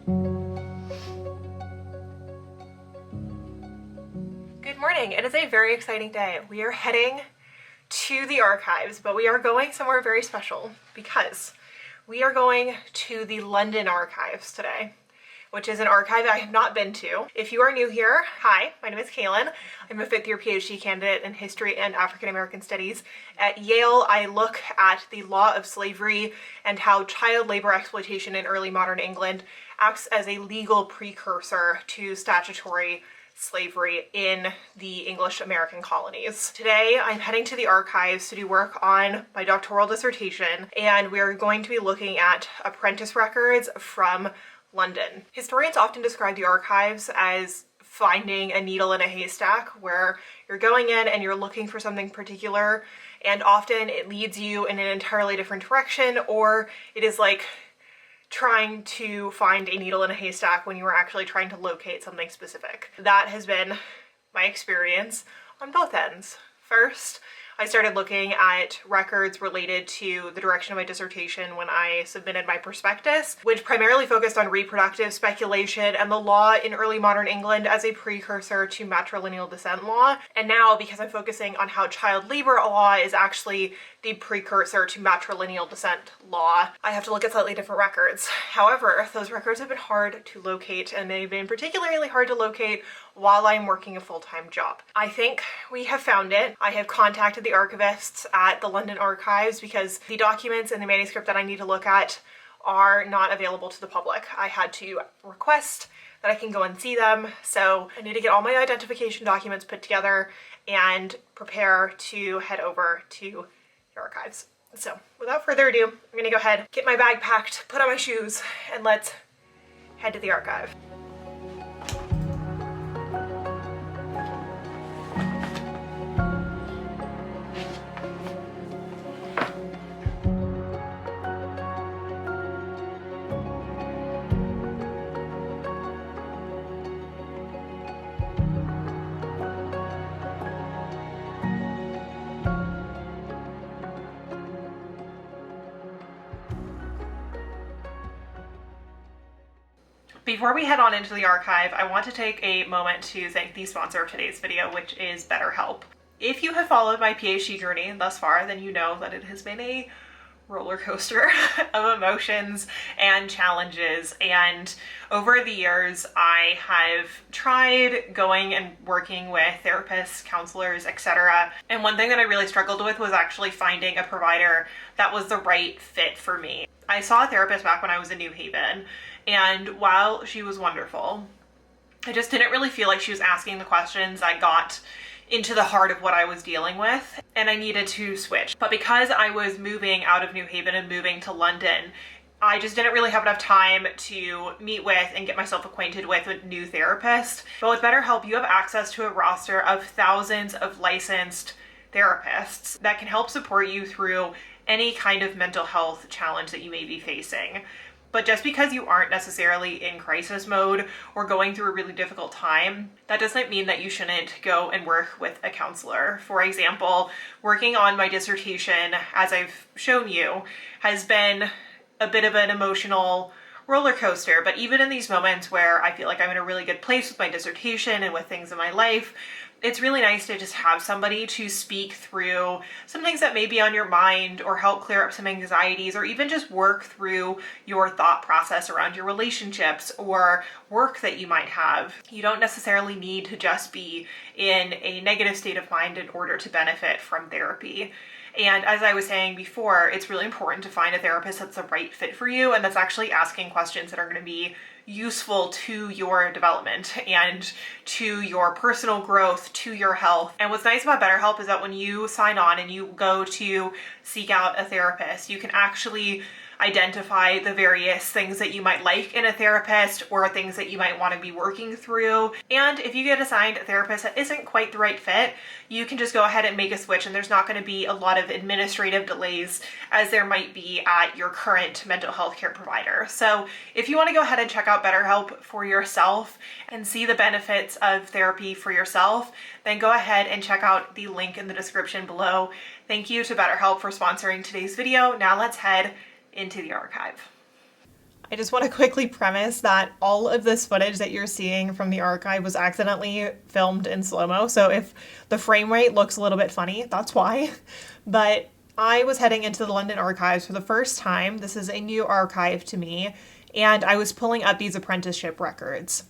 Good morning. It is a very exciting day. We are heading to the archives, but we are going somewhere very special because we are going to the London archives today, which is an archive I have not been to. If you are new here, hi, my name is Kaelyn. I'm a fifth year PhD candidate in history and African American studies. At Yale, I look at the law of slavery and how child labor exploitation in early modern England acts as a legal precursor to statutory slavery in the English American colonies. Today, I'm heading to the archives to do work on my doctoral dissertation, and we're going to be looking at apprentice records from London. Historians often describe the archives as finding a needle in a haystack, where you're going in and you're looking for something particular, and often it leads you in an entirely different direction, or it is like trying to find a needle in a haystack when you were actually trying to locate something specific. That has been my experience on both ends. First, I started looking at records related to the direction of my dissertation when I submitted my prospectus, which primarily focused on reproductive speculation and the law in early modern England as a precursor to matrilineal descent law. And now, because I'm focusing on how child labor law is actually the precursor to matrilineal descent law, I have to look at slightly different records. However, those records have been hard to locate, and they've been particularly hard to locate while I'm working a full-time job. I think we have found it. I have contacted the archivists at the London archives because the documents and the manuscript that I need to look at are not available to the public. I had to request that I can go and see them, so I need to get all my identification documents put together and prepare to head over to the archives. So without further ado, I'm gonna go ahead, get my bag packed, put on my shoes, and let's head to the archive. Before we head on into the archive, I want to take a moment to thank the sponsor of today's video, which is BetterHelp. If you have followed my PhD journey thus far, then you know that it has been a roller coaster of emotions and challenges. And over the years, I have tried going and working with therapists, counselors, etc. And one thing that I really struggled with was actually finding a provider that was the right fit for me. I saw a therapist back when I was in New Haven, and while she was wonderful, I just didn't really feel like she was asking the questions that got into the heart of what I was dealing with, and I needed to switch. But because I was moving out of New Haven and moving to London, I just didn't really have enough time to meet with and get myself acquainted with a new therapist. But with BetterHelp, you have access to a roster of thousands of licensed therapists that can help support you through any kind of mental health challenge that you may be facing. But just because you aren't necessarily in crisis mode or going through a really difficult time, that doesn't mean that you shouldn't go and work with a counselor. For example, working on my dissertation, as I've shown you, has been a bit of an emotional roller coaster. But even in these moments where I feel like I'm in a really good place with my dissertation and with things in my life, it's really nice to just have somebody to speak through some things that may be on your mind, or help clear up some anxieties, or even just work through your thought process around your relationships or work that you might have. You don't necessarily need to just be in a negative state of mind in order to benefit from therapy. And as I was saying before, it's really important to find a therapist that's the right fit for you and that's actually asking questions that are going to be useful to your development and to your personal growth, to your health. And what's nice about BetterHelp is that when you sign on and you go to seek out a therapist, you can actually identify the various things that you might like in a therapist or things that you might want to be working through. And if you get assigned a therapist that isn't quite the right fit, you can just go ahead and make a switch, and there's not going to be a lot of administrative delays as there might be at your current mental health care provider. So if you want to go ahead and check out BetterHelp for yourself and see the benefits of therapy for yourself, then go ahead and check out the link in the description below. Thank you to BetterHelp for sponsoring today's video. Now let's head into the archive. I just want to quickly premise that all of this footage that you're seeing from the archive was accidentally filmed in slow-mo, so if the frame rate looks a little bit funny, that's why. But I was heading into the London archives for the first time. This is a new archive to me, and I was pulling up these apprenticeship records.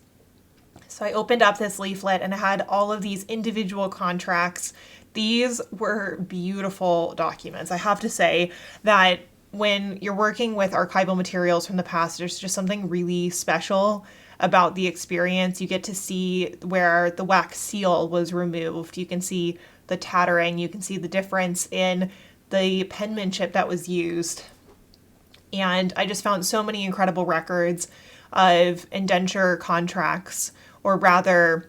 So I opened up this leaflet and it had all of these individual contracts. These were beautiful documents. I have to say that when you're working with archival materials from the past, there's just something really special about the experience. You get to see where the wax seal was removed. You can see the tattering. You can see the difference in the penmanship that was used. And I just found so many incredible records of indenture contracts, or rather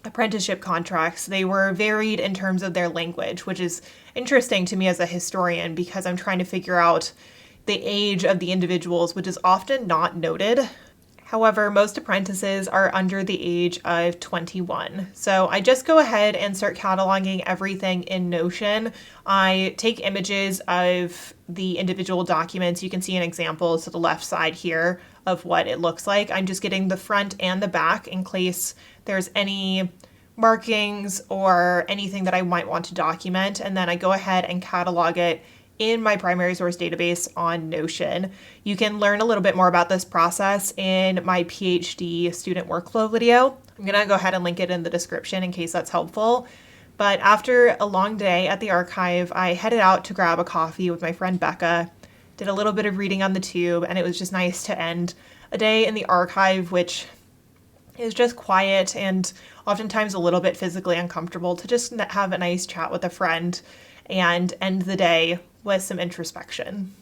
apprenticeship contracts. They were varied in terms of their language, which is interesting to me as a historian because I'm trying to figure out the age of the individuals, which is often not noted. However, most apprentices are under the age of 21. So I just go ahead and start cataloging everything in Notion. I take images of the individual documents. You can see an example to the left side here of what it looks like. I'm just getting the front and the back in case there's any markings or anything that I might want to document. And then I go ahead and catalog it in my primary source database on Notion. You can learn a little bit more about this process in my PhD student workflow video. I'm gonna go ahead and link it in the description in case that's helpful. But after a long day at the archive, I headed out to grab a coffee with my friend Becca, did a little bit of reading on the tube, and it was just nice to end a day in the archive, which is just quiet and oftentimes a little bit physically uncomfortable, to just have a nice chat with a friend and end the day with some introspection.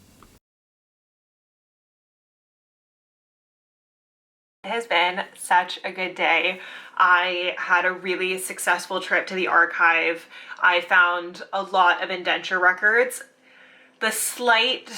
It has been such a good day. I had a really successful trip to the archive. I found a lot of indenture records. The slight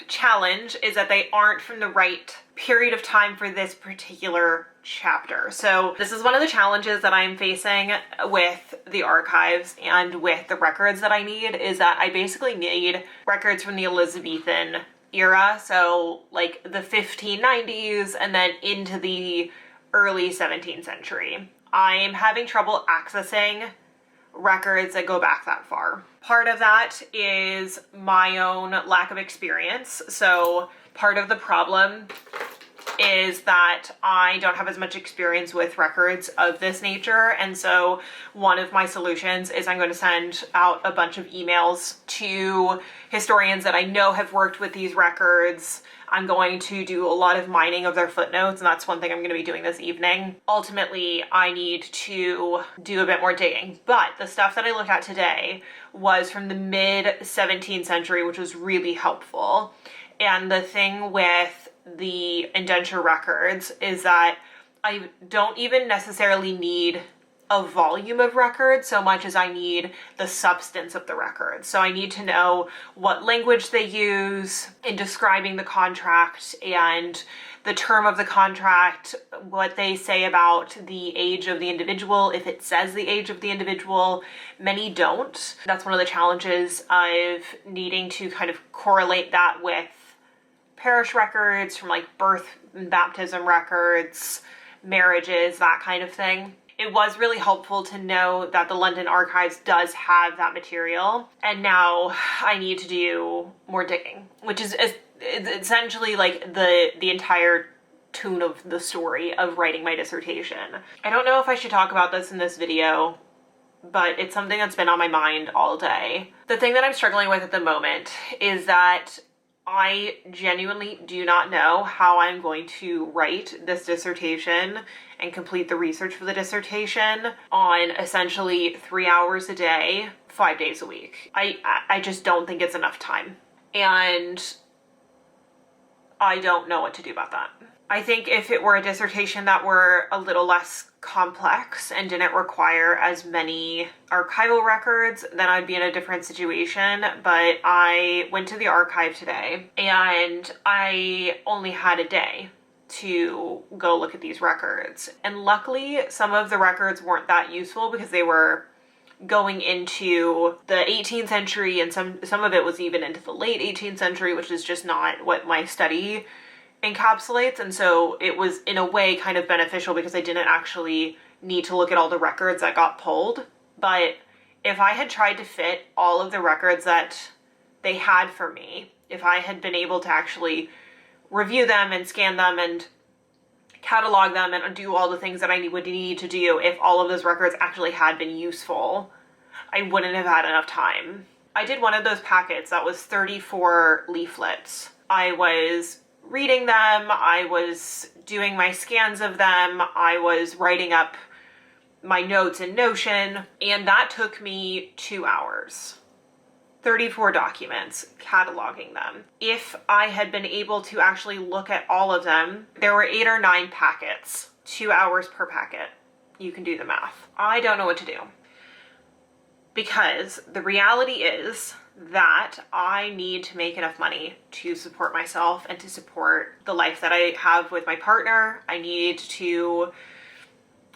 challenge is that they aren't from the right period of time for this particular chapter. So this is one of the challenges that I'm facing with the archives and with the records that I need, is that I basically need records from the Elizabethan era, so like the 1590s and then into the early 17th century. I'm having trouble accessing records that go back that far. Part of that is my own lack of experience. So part of the problem is that I don't have as much experience with records of this nature, and so one of my solutions is I'm going to send out a bunch of emails to historians that I know have worked with these records. I'm going to do a lot of mining of their footnotes, and that's one thing I'm going to be doing this evening. Ultimately, I need to do a bit more digging, but the stuff that I looked at today was from the mid-17th century, which was really helpful. And the thing with the indenture records is that I don't even necessarily need a volume of records so much as I need the substance of the records. So I need to know what language they use in describing the contract and the term of the contract, what they say about the age of the individual, if it says the age of the individual. Many don't. That's one of the challenges of needing to kind of correlate that with parish records, from like birth and baptism records, marriages, that kind of thing. It was really helpful to know that the London Archives does have that material, and now I need to do more digging, which is essentially like the entire tune of the story of writing my dissertation. I don't know if I should talk about this in this video, but it's something that's been on my mind all day. The thing that I'm struggling with at the moment is that I genuinely do not know how I'm going to write this dissertation and complete the research for the dissertation on essentially 3 hours a day, 5 days a week. I just don't think it's enough time. And I don't know what to do about that. I think if it were a dissertation that were a little less complex and didn't require as many archival records, then I'd be in a different situation. But I went to the archive today and I only had a day to go look at these records. And luckily, some of the records weren't that useful because they were going into the 18th century, and some of it was even into the late 18th century, which is just not what my study encapsulates. And so it was in a way kind of beneficial because I didn't actually need to look at all the records that got pulled. But if I had tried to fit all of the records that they had for me, if I had been able to actually review them and scan them and catalog them and do all the things that I would need to do, if all of those records actually had been useful, I wouldn't have had enough time. I did one of those packets that was 34 leaflets. I was reading them, I was doing my scans of them, I was writing up my notes in Notion, and that took me 2 hours. 34 documents, cataloging them. If I had been able to actually look at all of them, there were 8 or 9 packets, 2 hours per packet. You can do the math. I don't know what to do. Because the reality is that I need to make enough money to support myself and to support the life that I have with my partner. I need to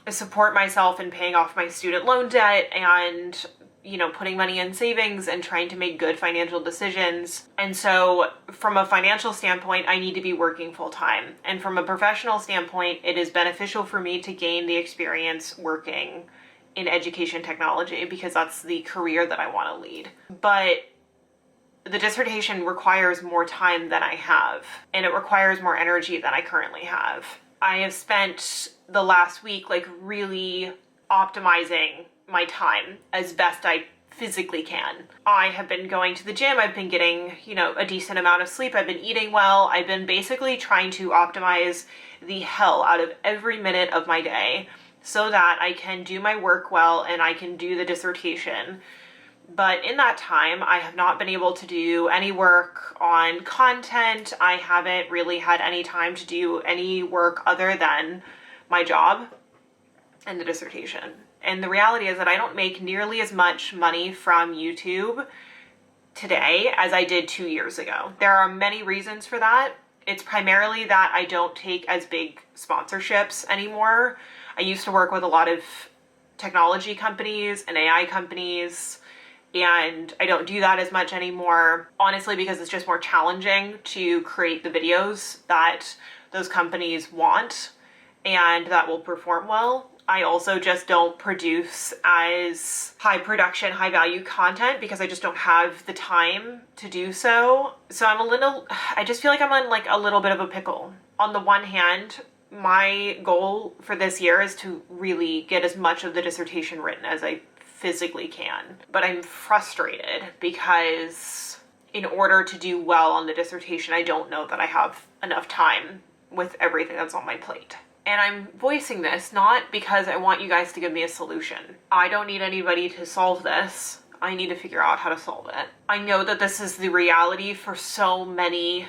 support myself in paying off my student loan debt and, you know, putting money in savings and trying to make good financial decisions. And so from a financial standpoint, I need to be working full time. And from a professional standpoint, it is beneficial for me to gain the experience working in education technology because that's the career that I want to lead. But the dissertation requires more time than I have, and it requires more energy than I currently have. I have spent the last week like really optimizing my time as best I physically can. I have been going to the gym, I've been getting, you know, a decent amount of sleep, I've been eating well, I've been basically trying to optimize the hell out of every minute of my day so that I can do my work well and I can do the dissertation. But in that time, I have not been able to do any work on content. I haven't really had any time to do any work other than my job and the dissertation. And the reality is that I don't make nearly as much money from YouTube today as I did 2 years ago. There are many reasons for that. It's primarily that I don't take as big sponsorships anymore. I used to work with a lot of technology companies and AI companies, and I don't do that as much anymore, honestly, because it's just more challenging to create the videos that those companies want and that will perform well. I also just don't produce as high production, high value content because I just don't have the time to do so. So I just feel like I'm in like a little bit of a pickle. On the one hand, my goal for this year is to really get as much of the dissertation written as I physically can. But I'm frustrated because in order to do well on the dissertation, I don't know that I have enough time with everything that's on my plate. And I'm voicing this not because I want you guys to give me a solution. I don't need anybody to solve this. I need to figure out how to solve it. I know that this is the reality for so many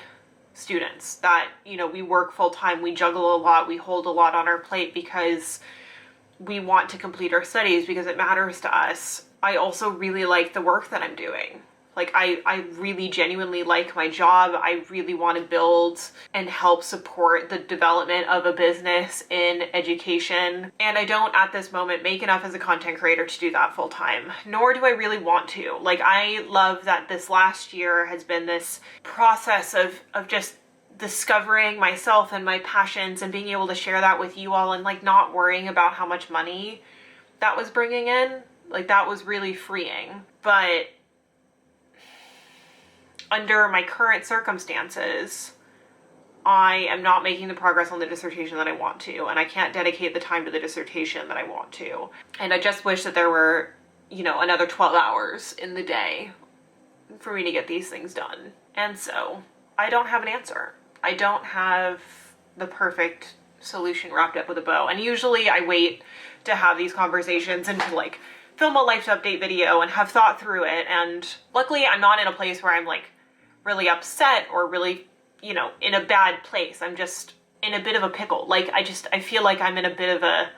students that, you know, we work full time, we juggle a lot, we hold a lot on our plate because we want to complete our studies because it matters to us. I also really like the work that I'm doing. Like I really genuinely like my job. I really want to build and help support the development of a business in education. And I don't at this moment make enough as a content creator to do that full time, nor do I really want to. Like I love that this last year has been this process of just discovering myself and my passions and being able to share that with you all and like not worrying about how much money that was bringing in. Like that was really freeing. But under my current circumstances, I am not making the progress on the dissertation that I want to, and I can't dedicate the time to the dissertation that I want to. And I just wish that there were, you know, another 12 hours in the day for me to get these things done. And so I don't have an answer. I don't have the perfect solution wrapped up with a bow. And usually I wait to have these conversations and to like film a life update video and have thought through it. And luckily I'm not in a place where I'm like really upset or really, you know, in a bad place. I'm just in a bit of a pickle. Like I feel like I'm in a bit of a,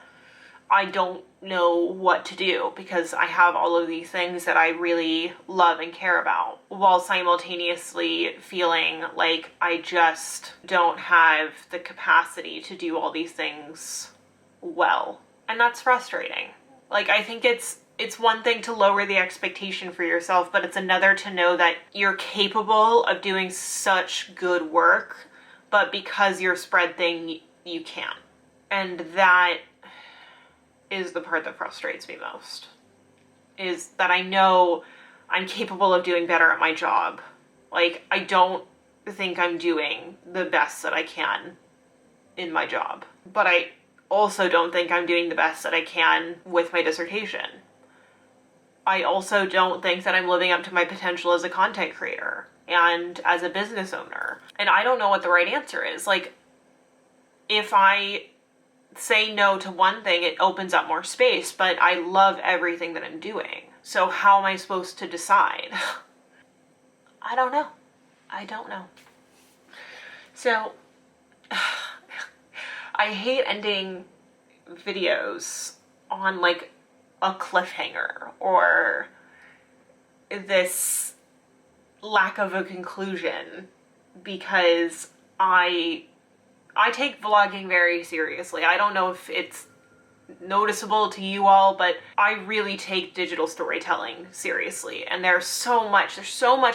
I don't know what to do because I have all of these things that I really love and care about, while simultaneously feeling like I just don't have the capacity to do all these things well. And that's frustrating. Like I think it's it's one thing to lower the expectation for yourself, but it's another to know that you're capable of doing such good work, but because you're spread thin, you can't. And that is the part that frustrates me most, is that I know I'm capable of doing better at my job. Like, I don't think I'm doing the best that I can in my job, but I also don't think I'm doing the best that I can with my dissertation. I also don't think that I'm living up to my potential as a content creator and as a business owner. And I don't know what the right answer is. Like, if I say no to one thing, it opens up more space, but I love everything that I'm doing. So how am I supposed to decide? I don't know. I don't know. So I hate ending videos on like a cliffhanger or this lack of a conclusion, because I take vlogging very seriously. I don't know if it's noticeable to you all, but I really take digital storytelling seriously. And there's so much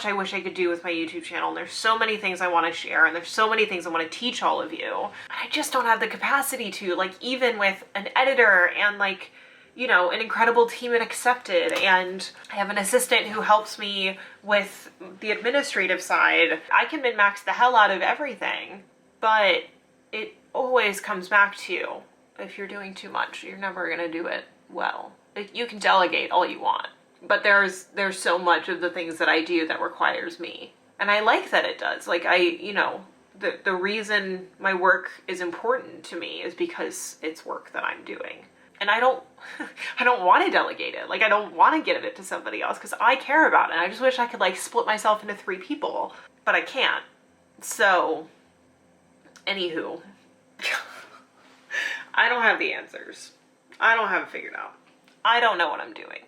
I wish I could do with my YouTube channel. And there's so many things I want to share. And there's so many things I want to teach all of you. I just don't have the capacity to, like, even with an editor and like, you know, an incredible team at Accepted, and I have an assistant who helps me with the administrative side. I can min-max the hell out of everything, but it always comes back to, if you're doing too much, you're never gonna do it well. You can delegate all you want, but there's so much of the things that I do that requires me. And I like that it does. Like, you know, the reason my work is important to me is because it's work that I'm doing. And I don't want to delegate it. Like, I don't want to give it to somebody else because I care about it. I just wish I could like split myself into 3 people, but I can't. So, anywho, I don't have the answers. I don't have it figured out. I don't know what I'm doing.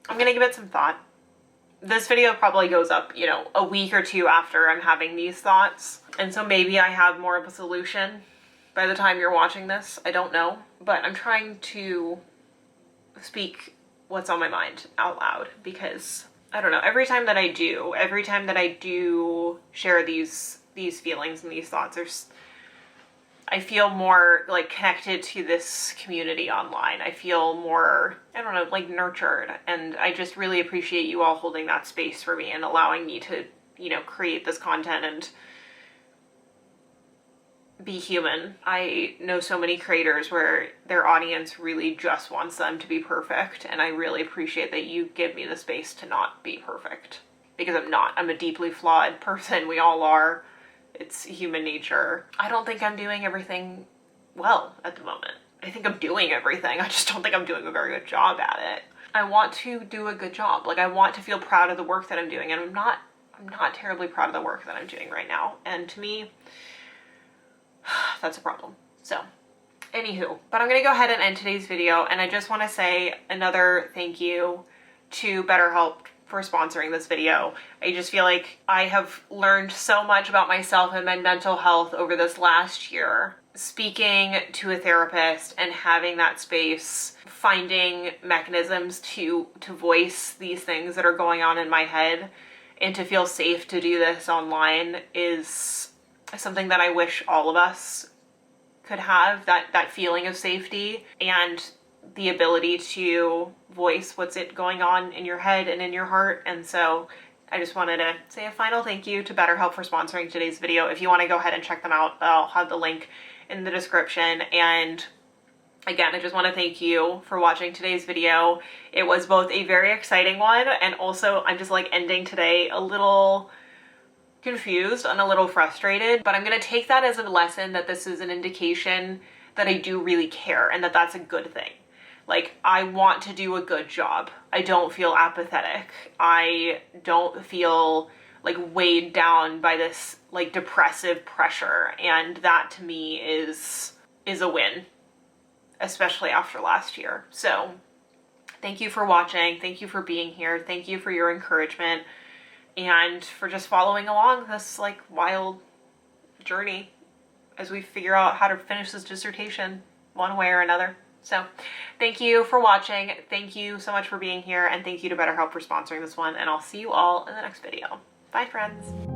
I'm gonna give it some thought. This video probably goes up, you know, a week or 2 after I'm having these thoughts. And so maybe I have more of a solution by the time you're watching this. I don't know. But I'm trying to speak what's on my mind out loud, because I don't know, every time that I do share these feelings and these thoughts, I feel more like connected to this community online. I feel more, I don't know, like nurtured. And I just really appreciate you all holding that space for me and allowing me to, you know, create this content and be human. I know so many creators where their audience really just wants them to be perfect, and I really appreciate that you give me the space to not be perfect, because I'm not. I'm a deeply flawed person. We all are. It's human nature. I don't think I'm doing everything well at the moment. I think I'm doing everything. I just don't think I'm doing a very good job at it. I want to do a good job. Like, I want to feel proud of the work that I'm doing, and I'm not terribly proud of the work that I'm doing right now. And to me, that's a problem. So, anywho, but I'm gonna go ahead and end today's video, and I just want to say another thank you to BetterHelp for sponsoring this video. I just feel like I have learned so much about myself and my mental health over this last year. Speaking to a therapist and having that space, finding mechanisms to voice these things that are going on in my head, and to feel safe to do this online is something that I wish all of us could have, that feeling of safety and the ability to voice what's going on in your head and in your heart. And so I just wanted to say a final thank you to BetterHelp for sponsoring today's video. If you want to go ahead and check them out, I'll have the link in the description. And again, I just want to thank you for watching today's video. It was both a very exciting one, and also I'm just like ending today a little confused and a little frustrated, but I'm gonna take that as a lesson that this is an indication that I do really care, and that that's a good thing. Like, I want to do a good job. I don't feel apathetic. I don't feel like weighed down by this like depressive pressure, and that to me is a win, especially after last year. So thank you for watching. Thank you for being here. Thank you for your encouragement, and for just following along this like wild journey as we figure out how to finish this dissertation one way or another. So thank you for watching. Thank you so much for being here, and thank you to BetterHelp for sponsoring this one, and I'll see you all in the next video. Bye, friends.